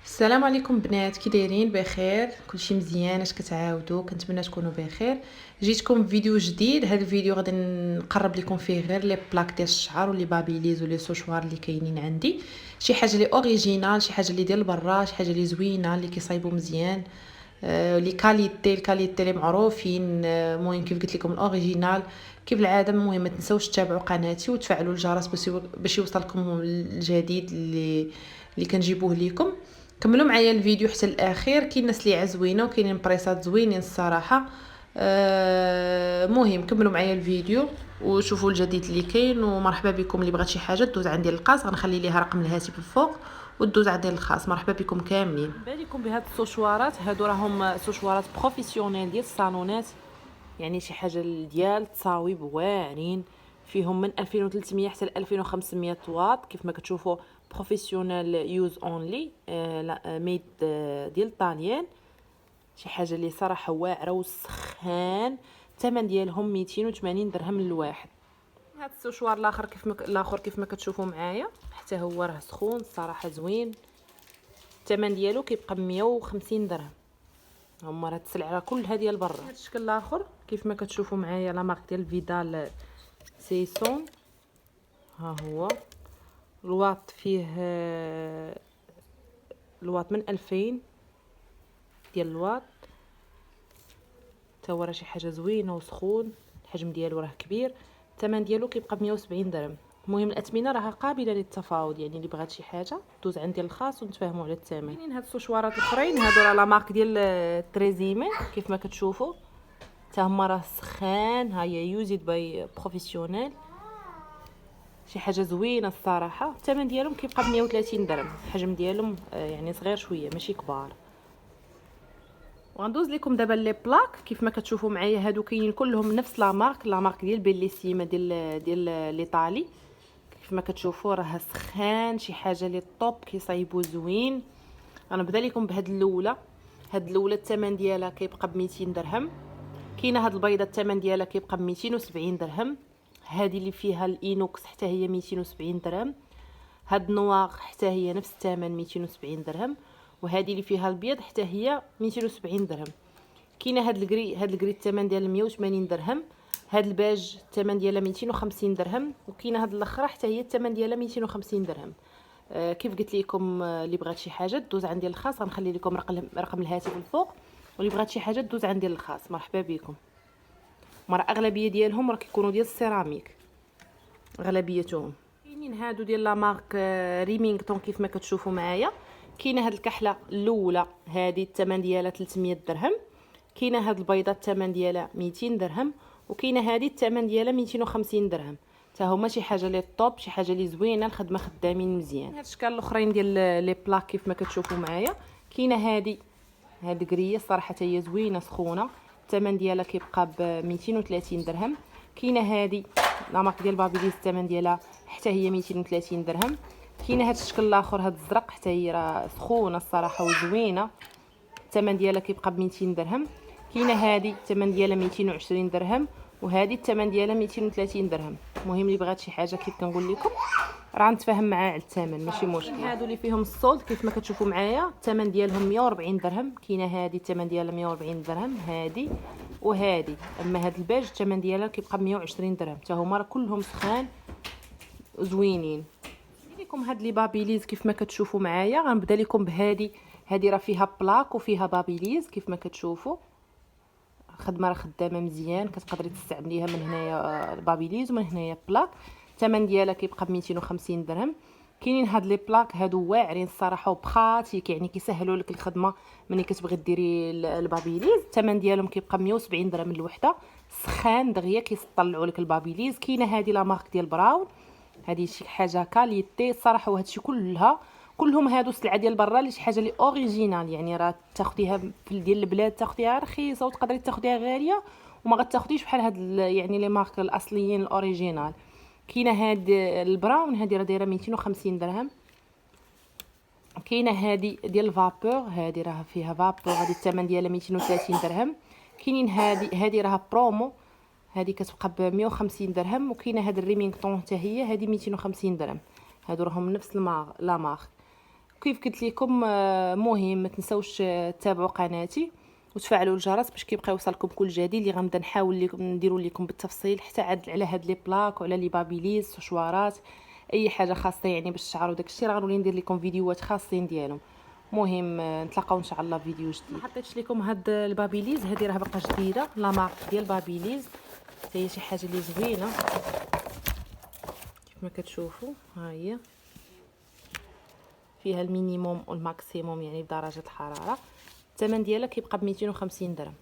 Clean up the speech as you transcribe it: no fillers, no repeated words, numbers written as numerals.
السلام عليكم بنات، كي دايرين؟ بخير؟ كلشي مزيان؟ اش كتعاودوا؟ كنتمنى تكونوا بخير. جيتكم بفيديو جديد. هذا الفيديو غادي نقرب لكم فيه غير لي بلاك ديال الشعر ولي بابيليز ولي سوشوار اللي كاينين عندي، شي حاجه لي اوريجينال، شي حاجه اللي ديال برا، شي حاجه اللي زوينه اللي كيصايبوا مزيان، لي كاليتي الكاليتي اللي معروفين. المهم كيف قلت لكم الاوريجينال كيف العاده. المهم ما تنساوش تتابعوا قناتي وتفعلوا الجرس باش يوصلكم الجديد اللي كنجيبوه لكم. كملوا معايا الفيديو حتى الاخير، كاين ناس اللي عزوينه وكاينين بريسات زوينين الصراحه. مهم كملوا معايا الفيديو وشوفوا الجديد اللي كاين. ومرحبا بكم اللي بغات شي حاجه دوز عندي الخاص، غنخلي ليها رقم الهاتف الفوق ودوز عندي الخاص. مرحبا بكم كاملين. بالكم بهاد السوشوارات، هادو راهم سوشوارات بروفيسيونيل ديال الصالونات، يعني شي حاجه ديال تصاويب واعرين، فيهم من 2300 حتى 2500 واط كيف ما كتشوفوا. بروفيسيونيل يوز اونلي، لا ميد ديال طاليان. شي حاجه اللي صراحه واعره وسخان. الثمن ديالهم 280 درهم للواحد. هاد السوشوار الاخر كيف ما كتشوفوا معايا، حتى هو راه سخون الصراحه زوين. الثمن ديالو كيبقى ب 150 درهم. هما راه السلعه كلها ديال برا. هاد الشكل الاخر كيف ما كتشوفوا معايا لا مارك ديال فيدال سيسون. ها هو الواط فيه الواط من 2000 ديال الواط. تا هو راه شي حاجه زوينه وسخون، الحجم ديالو راه كبير. الثمن ديالو كيبقى ب 170 درهم. المهم الاثمنه راها قابله للتفاوض، يعني اللي بغات شي حاجه دوز عندي الخاص ونتفاهموا على الثمن. كاينين هاد السوشوارات الاخرين، هادو راه لا مارك ديال تريزيمي كيف ما كتشوفوا. تا هما راه سخان، ها هي يوزد باي بروفيسيونيل. شي حاجه زوينه الصراحه. الثمن ديالهم كيبقى ب 130 درهم. الحجم ديالهم يعني صغير شويه ماشي كبار. وغندوز لكم دابا لي بلاك كيف ما كتشوفوا معايا. هادو كاينين كلهم نفس لا مارك ديال بيليسيما ديال ليطالي. كيف ما كتشوفوا راه سخان، شي حاجه لي طوب كيصايبوا زوين. غنبدا لكم بهاد الاولى. هاد الاولى الثمن ديالها كيبقى ب 200 درهم. كاينه هاد البيضه الثمن ديالها كيبقى ب 270 درهم. هذه اللي فيها الانوكس حتى هي 270 درهم. هاد نواغ حتى هي نفس الثمن 270 درهم. وهذه اللي فيها البيض حتى هي 270 درهم. كاينه هاد الكري الثمن ديالها 180 درهم. هاد الباج الثمن ديالها 250 درهم. وكاينه هاد الاخرى حتى هي الثمن ديالها 250 درهم. كيف قلت لكم، اللي بغات شي حاجه دوز عندي الخاص، غنخلي لكم رقم الهاتف الفوق. واللي بغات شي حاجه دوز عندي الخاص. مرحبا بكم. مرة اغلبيه ديالهم راه كيكونوا ديال السيراميك اغلبيتهم. كاينين هادو ديال لا مارك ريمينغتون كيف ما كتشوفوا معايا. كاينه هاد الكحله الاولى، هذه الثمن ديالها 300 درهم. كاينه هاد البيضه الثمن ديالها 200 درهم. وكاينه هذه الثمن ديالها 250 درهم. حتى هما شي حاجه لي طوب، شي حاجه لي زوينه، الخدمه خدامين مزيان. هاد الاشكال الاخرين ديال لي بلاك كيف ما كتشوفوا معايا. كاينه هاد قريه الصراحه هي زوينه سخونه. الثمن ديالها كيبقى ب 230 درهم. كاينه هذه لا مارك ديال بابيليز الثمن ديالها حتى هي 230 درهم. كاينه هاد الشكل الاخر هاد الزرق حتى هي راه سخونه الصراحه وزوينه. الثمن ديالها كيبقى ب 200 درهم. كاينه هذه الثمن ديالها 220 درهم. وهذه الثمن ديالها 230 درهم. المهم اللي بغات شي حاجه كيف كنقول لكم راه نتفاهم معاه على الثمن ماشي مشكل. هادو اللي فيهم الصولد كيف ما كتشوفوا معايا الثمن ديالهم 140 درهم. كاينه هذه الثمن ديالها 140 درهم هذه وهذه. اما هاد الباج الثمن ديالها كيبقى ب 120 درهم. حتى هما راه كلهم سخان زوينين. لكم هاد لي بابيليز كيف ما كتشوفوا معايا. غنبدا لكم بهذه. هذه راه فيها بلاك وفيها بابيليز كيف ما كتشوفوا. خدمه راه خدامه مزيان، كتقدري تستعمليها من هنايا بابيليز ومن هنايا بلاك. الثمن ديالها كيبقى ب 250 درهم. كاينين هاد لي بلاك هادو واعرين الصراحه وبخاتيك، يعني كيسهلوا لك الخدمه ملي كتبغي ديري البابيليز. الثمن ديالهم كيبقى 170 درهم الوحده. سخان دغيا كيطلعوا لك البابيليز. كاينه هذه لا مارك ديال براون، هذه شي حاجه كاليتي الصراحه. وهادشي كلهم هادو السلعه ديال برا اللي شي حاجه لي اوريجينال، يعني راه تاخديها في ديال البلاد تاخديها رخيصه وتقدري تاخديها غاليه وما غتاخديش بحال هاد يعني لي مارك الاصليين الاوريجينال. كاينه هاد البراون هذه راه دايره 250 درهم. كاينه هذه ديال الفابور، هذه راه فيها فابور، هذه الثمن ديالها 230 درهم. كاينين هذه راها برومو، هذه كتبقى ب 150 درهم. وكاينه هاد الريمينغتون حتى هي هذه 250 درهم. هادو راهم نفس لا مارك. كيف قلت لكم مهم ما تنسوش تتابعوا قناتي وتفعلوا الجرس باش كيبقى يوصلكم كل جديد اللي غنبدا نحاول لكم نديروا لكم بالتفصيل حتى على هاد لي بلاك وعلى لي بابيليز سشوارات اي حاجه خاصه يعني باش تعرفوا داكشي راه غنولي ندير لكم فيديوهات خاصين ديالهم. مهم نتلاقاو ان شاء الله فيديو جديد. ما حطيتش لكم هاد البابيليز هذه راه باقا جديده لا مارك ديال بابيليز هي شي حاجه اللي زوينه كيف ما كتشوفوا. ها هي فيها المينيموم والماكسيموم يعني بدرجه الحراره. الثمن ديالها كيبقى ب 250 درهم.